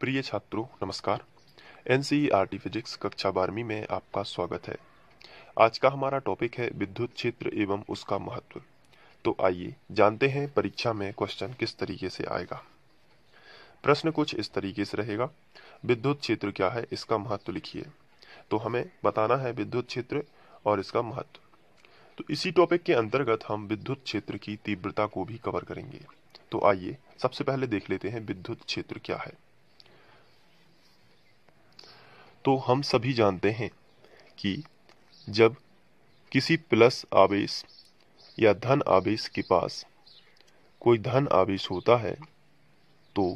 प्रिय छात्रों नमस्कार। एनसीईआरटी फिजिक्स कक्षा 12वीं में आपका स्वागत है। आज का हमारा टॉपिक है विद्युत क्षेत्र एवं उसका महत्व। तो आइए जानते हैं परीक्षा में क्वेश्चन किस तरीके से आएगा। प्रश्न कुछ इस तरीके से रहेगा, विद्युत क्षेत्र क्या है, इसका महत्व लिखिए। तो हमें बताना है विद्युत क्षेत्र और इसका महत्व। तो इसी टॉपिक के अंतर्गत हम विद्युत क्षेत्र की तीव्रता को भी कवर करेंगे। तो आइए सबसे पहले देख लेते हैं विद्युत क्षेत्र क्या है। तो हम सभी जानते हैं कि जब किसी प्लस आवेश या धन आवेश के पास कोई धन आवेश होता है तो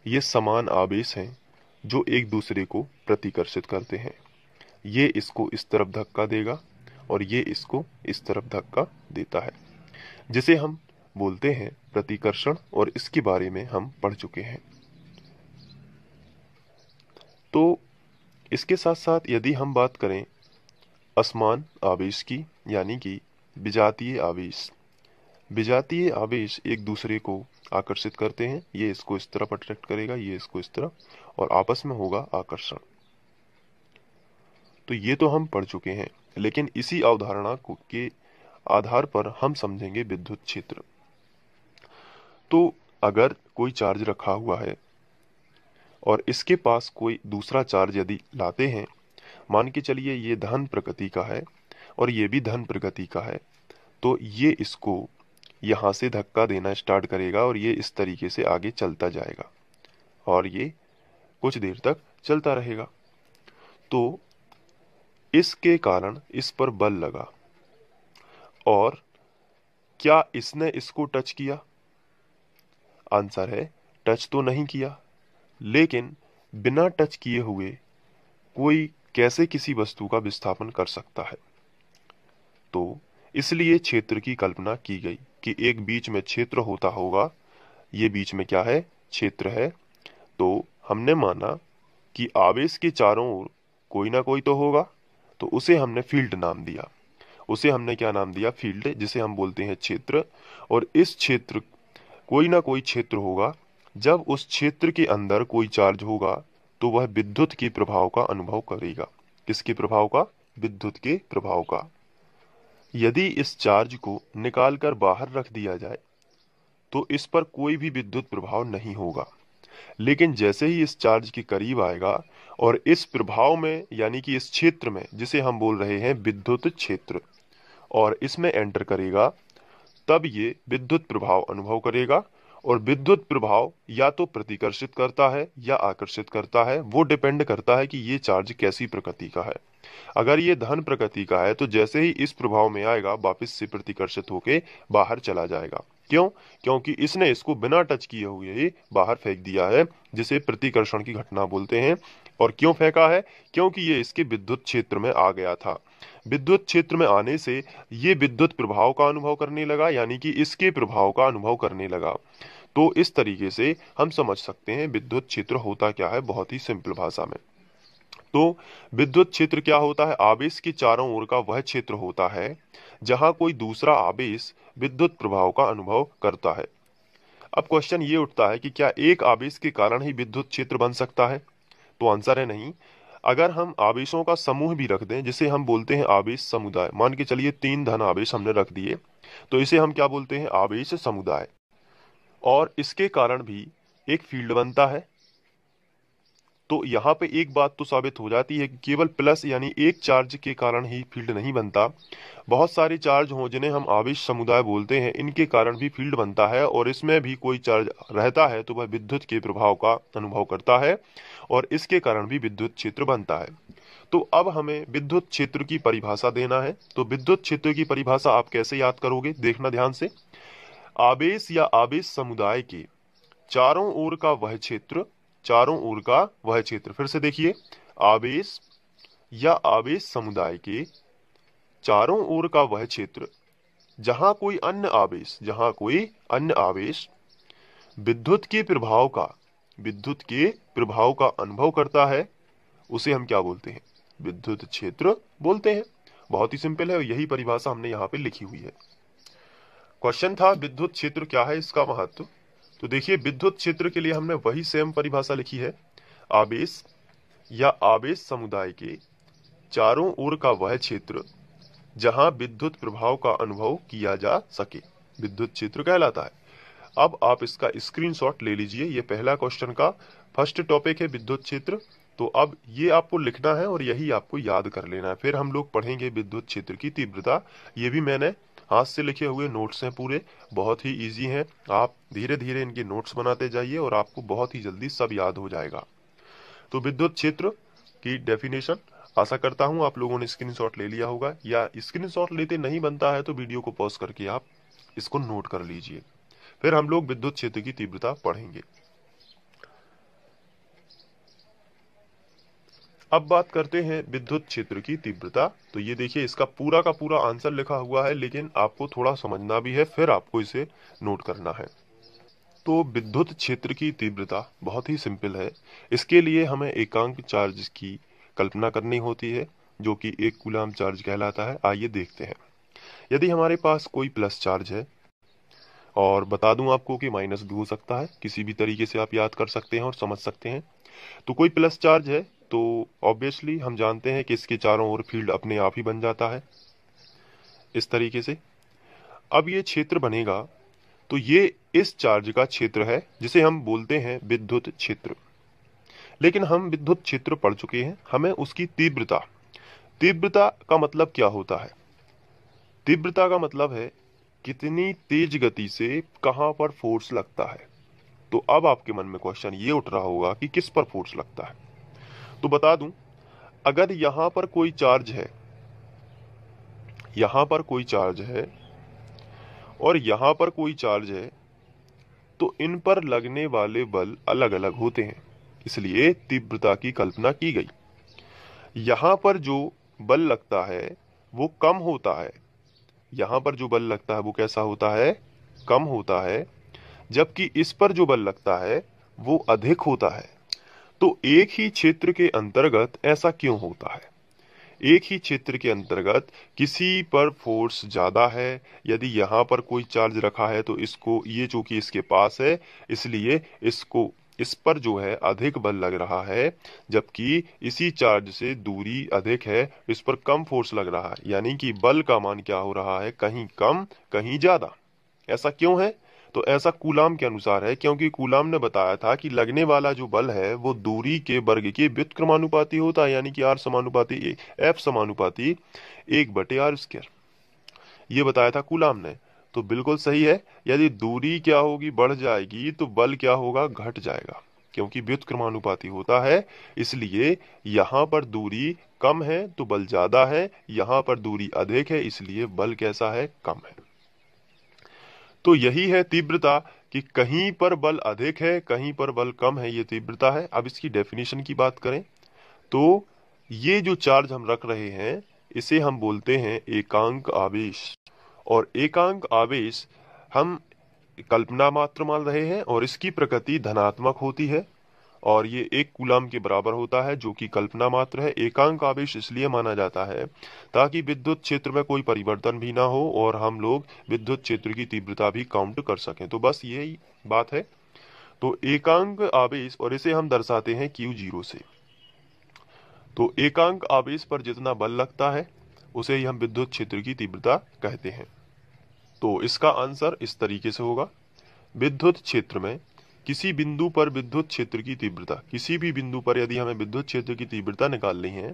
ये समान आवेश हैं जो एक दूसरे को प्रतिकर्षित करते हैं। ये इसको इस तरफ धक्का देगा और ये इसको इस तरफ धक्का देता है, जिसे हम बोलते हैं प्रतिकर्षण, और इसके बारे में हम पढ़ चुके हैं। तो इसके साथ साथ यदि हम बात करें असमान आवेश की, यानी कि विजातीय आवेश, विजातीय आवेश एक दूसरे को आकर्षित करते हैं। ये इसको इस तरफ अट्रैक्ट करेगा, ये इसको इस तरफ, और आपस में होगा आकर्षण। तो ये तो हम पढ़ चुके हैं, लेकिन इसी अवधारणा के आधार पर हम समझेंगे विद्युत क्षेत्र। तो अगर कोई चार्ज रखा हुआ है और इसके पास कोई दूसरा चार्ज यदि लाते हैं, मान के चलिए ये धन प्रकृति का है और ये भी धन प्रकृति का है, तो ये इसको यहाँ से धक्का देना स्टार्ट करेगा और ये इस तरीके से आगे चलता जाएगा और ये कुछ देर तक चलता रहेगा। तो इसके कारण इस पर बल लगा, और क्या इसने इसको टच किया? आंसर है टच तो नहीं किया, लेकिन बिना टच किए हुए कोई कैसे किसी वस्तु का विस्थापन कर सकता है? तो इसलिए क्षेत्र की कल्पना की गई कि एक बीच में क्षेत्र होता होगा। ये बीच में क्या है? क्षेत्र है। तो हमने माना कि आवेश के चारों ओर कोई ना कोई तो होगा, तो उसे हमने फील्ड नाम दिया। उसे हमने क्या नाम दिया? फील्ड, जिसे हम बोलते हैं क्षेत्र। और इस क्षेत्र, कोई ना कोई क्षेत्र होगा। जब उस क्षेत्र के अंदर कोई चार्ज होगा तो वह विद्युत के प्रभाव का अनुभव करेगा। किसके प्रभाव का? विद्युत के प्रभाव का। यदि इस चार्ज को निकालकर बाहर रख दिया जाए तो इस पर कोई भी विद्युत प्रभाव नहीं होगा, लेकिन जैसे ही इस चार्ज के करीब आएगा और इस प्रभाव में, यानी कि इस क्षेत्र में, जिसे हम बोल रहे हैं विद्युत क्षेत्र, और इसमें एंटर करेगा, तब ये विद्युत प्रभाव अनुभव करेगा। और विद्युत प्रभाव या तो प्रतिकर्षित करता है या आकर्षित करता है। वो डिपेंड करता है कि ये चार्ज कैसी प्रकृति का है। अगर ये धन प्रकृति का है तो जैसे ही इस प्रभाव में आएगा वापस से प्रतिकर्षित होकर बाहर चला जाएगा। क्यों? क्योंकि इसने इसको बिना टच किए हुए ही बाहर फेंक दिया है, जिसे प्रतिकर्षण की घटना बोलते हैं। और क्यों फेंका है? क्योंकि ये इसके विद्युत क्षेत्र में आ गया था। विद्युत क्षेत्र में आने से ये विद्युत प्रभाव का अनुभव करने लगा, यानी कि इसके प्रभाव का अनुभव करने लगा। तो इस तरीके से हम समझ सकते हैं विद्युत क्षेत्र होता क्या है, बहुत ही सिंपल भाषा में। तो विद्युत क्षेत्र क्या होता है? आवेश के चारों ओर का वह क्षेत्र होता है जहां कोई दूसरा आवेश विद्युत प्रभाव का अनुभव करता है। अब क्वेश्चन ये उठता है कि क्या एक आवेश के कारण ही विद्युत क्षेत्र बन सकता है? तो आंसर है नहीं। अगर हम आवेशों का समूह भी रख दें, जिसे हम बोलते हैं आवेश समुदाय, मान के चलिए 3 धन आवेश हमने रख दिए, तो इसे हम क्या बोलते हैं? आवेश समुदाय। और इसके कारण भी एक फील्ड बनता है। तो यहाँ पे एक बात तो साबित हो जाती है कि केवल प्लस यानी एक चार्ज के कारण ही फील्ड नहीं बनता। बहुत सारे चार्ज हों जिन्हें हम आवेश समुदाय बोलते हैं, इनके कारण भी फील्ड बनता है। और इसमें भी कोई चार्ज रहता है तो वह विद्युत के प्रभाव का अनुभव करता है और इसके कारण भी विद्युत क्षेत्र बनता है। तो अब हमें विद्युत क्षेत्र की परिभाषा देना है। तो विद्युत क्षेत्र की परिभाषा आप कैसे याद करोगे? देखना ध्यान से। आवेश या आवेश समुदाय के चारों ओर का वह क्षेत्र, चारों ओर का वह क्षेत्र। फिर से देखिए, आवेश या आवेश समुदाय के चारों ओर का वह क्षेत्र जहां कोई अन्य आवेश, जहां कोई अन्य आवेश विद्युत के प्रभाव का, विद्युत के प्रभाव का अनुभव करता है, उसे हम क्या बोलते हैं? विद्युत क्षेत्र बोलते हैं। बहुत ही सिंपल है, यही परिभाषा हमने यहाँ पे लिखी हुई है। क्वेश्चन था विद्युत क्षेत्र क्या है, इसका महत्व। तो देखिए, विद्युत क्षेत्र के लिए हमने वही सेम परिभाषा लिखी है। आवेश या आवेश समुदाय के चारों ओर का वह क्षेत्र जहां विद्युत प्रभाव का अनुभव किया जा सके, विद्युत क्षेत्र कहलाता है। अब आप इसका स्क्रीनशॉट ले लीजिए। ये पहला क्वेश्चन का फर्स्ट टॉपिक है विद्युत क्षेत्र। तो अब ये आपको लिखना है और यही आपको याद कर लेना है। फिर हम लोग पढ़ेंगे विद्युत क्षेत्र की तीव्रता। ये भी मैंने हाथ से लिखे हुए नोट्स हैं पूरे, बहुत ही इजी हैं। आप धीरे धीरे इनके नोट्स बनाते जाइए और आपको बहुत ही जल्दी सब याद हो जाएगा। तो विद्युत क्षेत्र की डेफिनेशन, आशा करता हूं आप लोगों ने स्क्रीनशॉट ले लिया होगा, या स्क्रीनशॉट लेते नहीं बनता है तो वीडियो को पॉज करके आप इसको नोट कर लीजिए। फिर हम लोग विद्युत क्षेत्र की तीव्रता पढ़ेंगे। अब बात करते हैं विद्युत क्षेत्र की तीव्रता। तो ये देखिए, इसका पूरा का पूरा आंसर लिखा हुआ है, लेकिन आपको थोड़ा समझना भी है, फिर आपको इसे नोट करना है। तो विद्युत क्षेत्र की तीव्रता बहुत ही सिंपल है। इसके लिए हमें एकांक चार्ज की कल्पना करनी होती है, जो कि 1 कूलाम चार्ज कहलाता है। आइए देखते हैं। यदि हमारे पास कोई प्लस चार्ज है, और बता दूं आपको कि माइनस भी हो सकता है, किसी भी तरीके से आप याद कर सकते हैं और समझ सकते हैं। तो कोई प्लस चार्ज है तो ऑब्वियसली हम जानते हैं कि इसके चारों ओर फील्ड अपने आप ही बन जाता है इस तरीके से। अब ये क्षेत्र बनेगा, तो ये इस चार्ज का क्षेत्र है जिसे हम बोलते हैं विद्युत क्षेत्र। लेकिन हम विद्युत क्षेत्र पढ़ चुके हैं, हमें उसकी तीव्रता, तीव्रता का मतलब क्या होता है? तीव्रता का मतलब है कितनी तेज गति से कहां पर फोर्स लगता है। तो अब आपके मन में क्वेश्चन ये उठ रहा होगा कि किस पर फोर्स लगता है। तो बता दूं, अगर यहां पर कोई चार्ज है, यहां पर कोई चार्ज है और यहां पर कोई चार्ज है, तो इन पर लगने वाले बल अलग अलग होते हैं, इसलिए तीव्रता की कल्पना की गई। यहां पर जो बल लगता है वो कम होता है, यहां पर जो बल लगता है वो कैसा होता है? कम होता है। जबकि इस पर जो बल लगता है वो अधिक होता है। तो एक ही क्षेत्र के अंतर्गत ऐसा क्यों होता है? एक ही क्षेत्र के अंतर्गत किसी पर फोर्स ज्यादा है। यदि यहां पर कोई चार्ज रखा है तो इसको, ये चूंकि इसके पास है इसलिए इसको, इस पर जो है अधिक बल लग रहा है, जबकि इसी चार्ज से दूरी अधिक है, इस पर कम फोर्स लग रहा है। यानी कि बल का मान क्या हो रहा है? कहीं कम कहीं ज्यादा। ऐसा क्यों है? तो ऐसा कूलाम के अनुसार है, क्योंकि कूलाम ने बताया था कि लगने वाला जो बल है वो दूरी के वर्ग के व्युत्क्रमानुपाती होता है, यानी कि आर समानुपाती एफ समानुपाती 1/r²। ये बताया था कूलाम ने। तो बिल्कुल सही है। यदि दूरी क्या होगी? बढ़ जाएगी, तो बल क्या होगा? घट जाएगा, क्योंकि व्युत्क्रमानुपाती होता है। इसलिए यहां पर दूरी कम है तो बल ज्यादा है, यहां पर दूरी अधिक है इसलिए बल कैसा है? कम है। तो यही है तीव्रता, कि कहीं पर बल अधिक है कहीं पर बल कम है, ये तीव्रता है। अब इसकी डेफिनेशन की बात करें तो ये जो चार्ज हम रख रहे हैं इसे हम बोलते हैं एकांक आवेश। और एकांक आवेश हम कल्पना मात्र मान रहे हैं और इसकी प्रकृति धनात्मक होती है, और ये 1 कूलाम के बराबर होता है, जो कि कल्पना मात्र है। एकांक आवेश इसलिए माना जाता है ताकि विद्युत क्षेत्र में कोई परिवर्तन भी ना हो और हम लोग विद्युत क्षेत्र की तीव्रता भी काउंट कर सकें। तो बस यही बात है। तो एकांक आवेश, और इसे हम दर्शाते हैं Q0 से। तो एकांक आवेश पर जितना बल लगता है उसे ही हम विद्युत क्षेत्र की तीव्रता कहते हैं। तो इसका आंसर इस तरीके से होगा। विद्युत क्षेत्र में किसी बिंदु पर विद्युत क्षेत्र की तीव्रता, किसी भी बिंदु पर यदि हमें विद्युत क्षेत्र की तीव्रता निकालनी है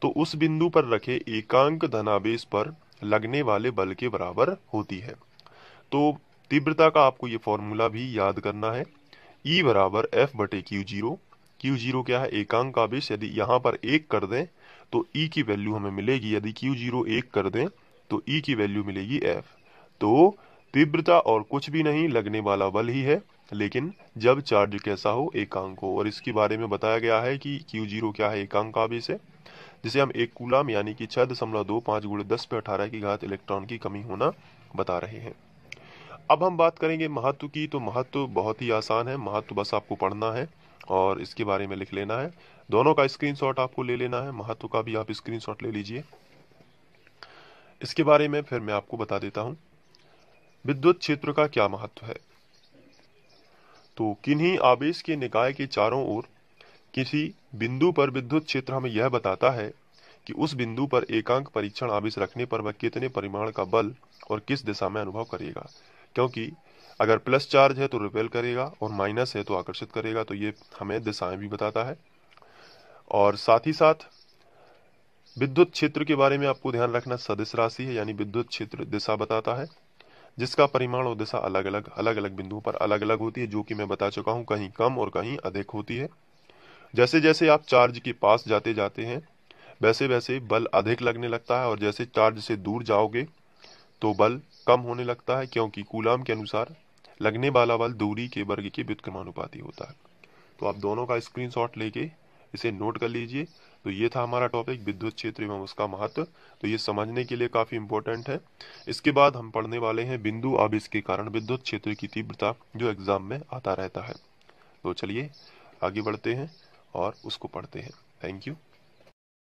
तो उस बिंदु पर रखे एकांक धनावेश पर लगने वाले बल के बराबर होती है। तो तीव्रता का आपको ये फॉर्मूला भी याद करना है, E बराबर F/Q0। Q0 क्या है? एकांक आवेश। यदि यहाँ पर 1 कर दें तो E की वैल्यू हमें मिलेगी, यदि Q0 1 कर दें तो E की वैल्यू मिलेगी F। तो तीव्रता और कुछ भी नहीं, लगने वाला बल ही है, लेकिन जब चार्ज कैसा हो? एकांक हो। और इसके बारे में बताया गया है कि Q0 क्या है? एकांक आवेश है, जिसे हम 1 कूलाम यानी कि 6.25 × 10⁻⁸ इलेक्ट्रॉन की कमी होना बता रहे हैं। अब हम बात करेंगे महत्व की। तो महत्व बहुत ही आसान है, महत्व बस आपको पढ़ना है और इसके बारे में लिख लेना है। दोनों का स्क्रीनशॉट आपको ले लेना है, महत्व का भी आप स्क्रीनशॉट ले लीजिए। इसके बारे में फिर मैं आपको बता देता हूं, विद्युत क्षेत्र का क्या महत्व है। तो किन्हीं आवेश के निकाय के चारों ओर किसी बिंदु पर विद्युत क्षेत्र हमें यह बताता है कि उस बिंदु पर एकांक परीक्षण आवेश रखने पर वह कितने परिमाण का बल और किस दिशा में अनुभव करेगा। क्योंकि अगर प्लस चार्ज है तो रिपेल करेगा और माइनस है तो आकर्षित करेगा, तो ये हमें दिशाएं भी बताता है। और साथ ही साथ विद्युत क्षेत्र के बारे में आपको ध्यान रखना सदिश राशि है, यानी विद्युत क्षेत्र दिशा बताता है, जिसका परिमाण और दिशा अलग अलग बिंदुओं पर अलग अलग होती है, जो कि मैं बता चुका हूँ, कहीं कम और कहीं अधिक होती है। जैसे जैसे आप चार्ज के पास जाते जाते हैं वैसे वैसे बल अधिक लगने लगता है, और जैसे चार्ज से दूर जाओगे तो बल कम होने लगता है, क्योंकि कूलाम के अनुसार लगने वाला बल दूरी के वर्ग के व्युत्क्रमानुपाती होता है। तो आप दोनों का स्क्रीनशॉट लेके इसे नोट कर लीजिए। तो ये था हमारा टॉपिक विद्युत क्षेत्र एवं उसका महत्व। तो ये समझने के लिए काफी इंपॉर्टेंट है। इसके बाद हम पढ़ने वाले हैं बिंदु आवेश के कारण विद्युत क्षेत्र की तीव्रता, जो एग्जाम में आता रहता है। तो चलिए आगे बढ़ते हैं और उसको पढ़ते हैं। Thank you.